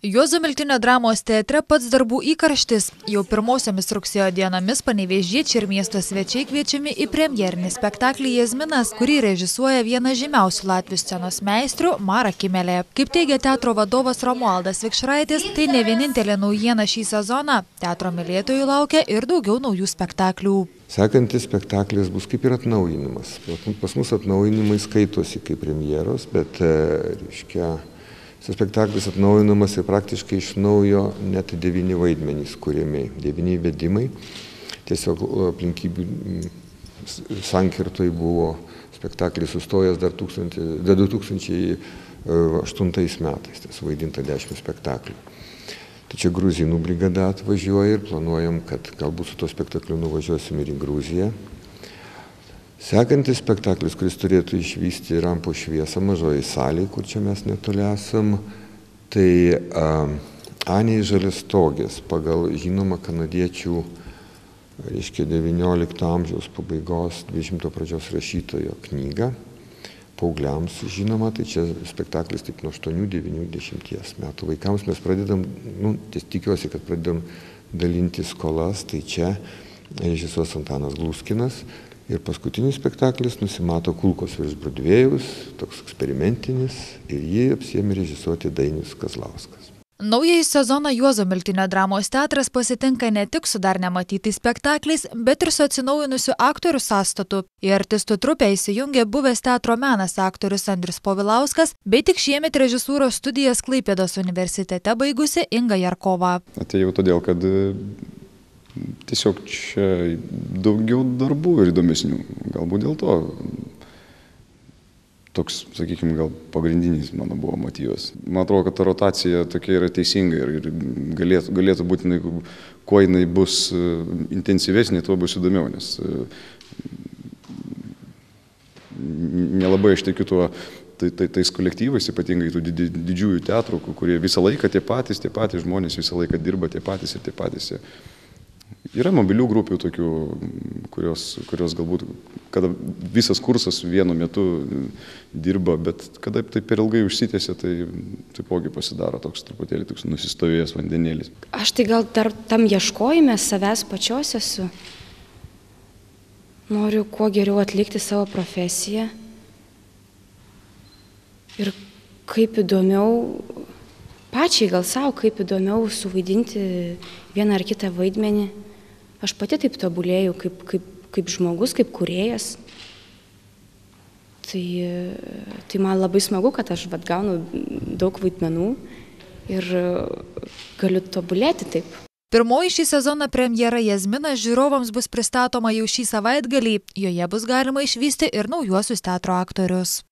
Juozo Miltinio dramos teatre pats darbų įkarštis. Jau pirmosiomis rugsėjo dienomis panevėžiečiai ir miesto svečiai kviečiami į premjerinį spektaklį Jazminas, kurį režisuoja vienas žymiausių latvių scenos meistrų Mara Kimelė. Kaip teigia teatro vadovas Romualdas Vikšraitis, tai ne vienintelė naujiena šį sezoną. Teatro mylėtojų laukia ir daugiau naujų spektaklių. Sekantis spektaklis bus kaip ir atnaujinimas. Pas mus atnaujinimai skaitosi kaip premjeros, bet spektaklis atnaujinamas ir praktiškai iš naujo net 9 vaidmenys kuriami, 9 vedimai. Tiesiog aplinkybių sankirtoj buvo spektaklis sustojęs dar 2008 metais, tai suvaidinta 10 spektaklių. Tai čia Gruzinų brigada atvažiuoja ir planuojam, kad galbūt su to spektakliu nuvažiuosim ir į Gruziją. Sekantis spektaklis, kuris turėtų išvysti Rampo šviesą mažoji salėje, kur čia mes netoli esam, tai Anė iš Žaliastogės pagal žinomą kanadiečių, 19 amžiaus pabaigos, 20 pradžios rašytojo knygą. Paaugliams žinoma, tai čia spektaklis taip nuo 8-9-10 metų. Vaikams mes pradedam, tikiuosi, kad pradedam dalinti skolas, tai čia režisuos Antanas Gluskinas. Ir paskutinis spektaklis nusimato Kulkos virš Brodvėjaus, toks eksperimentinis, ir jį apsiėmė režisuoti Dainius Kazlauskas. Naująjį sezoną Juozo Miltinio dramos teatras pasitinka ne tik su dar nematytais spektakliais, bet ir su atsinaujinusiu aktorių sąstatu. Į artistų trupę įsijungė buvęs teatro menas aktorius Andrius Povilauskas, bei tik šiemet režisūros studijas Klaipėdos universitete baigusi Inga Jarkova. Atėjau todėl, kad tiesiog čia daugiau darbų ir įdomesnių. Galbūt dėl to toks, sakykime, gal pagrindinis mano buvo motyvas. Man atrodo, kad ta rotacija tokia yra teisinga ir galėtų būti, kuo jinai bus intensyvesnė, tuo bus įdomiau, nes nelabai aš tikiu tuo tais kolektyvais, ypatingai tų didžiųjų teatrų, kurie visą laiką tie patys žmonės visą laiką dirba tie patys. Yra mobilių grupių tokių, kurios galbūt, kada visas kursas vienu metu dirba, bet kada tai per ilgai užsitęsia, tai taipogi pasidaro toks truputėlį toks nusistovėjęs vandenėlis. Aš tai gal dar tam ieškojime savęs pačios esu. Noriu kuo geriau atlikti savo profesiją. Ir kaip įdomiau, pačiai gal savo, kaip įdomiau suvaidinti vieną ar kitą vaidmenį. Aš pati taip tobulėjau kaip žmogus, kaip kūrėjas. Tai man labai smagu, kad aš gaunu daug vaidmenų ir galiu tobulėti taip. Pirmoji šį sezoną premjera Jazminas žiūrovams bus pristatoma jau šį savaitgalį. Joje bus galima išvysti ir naujuosius teatro aktorius.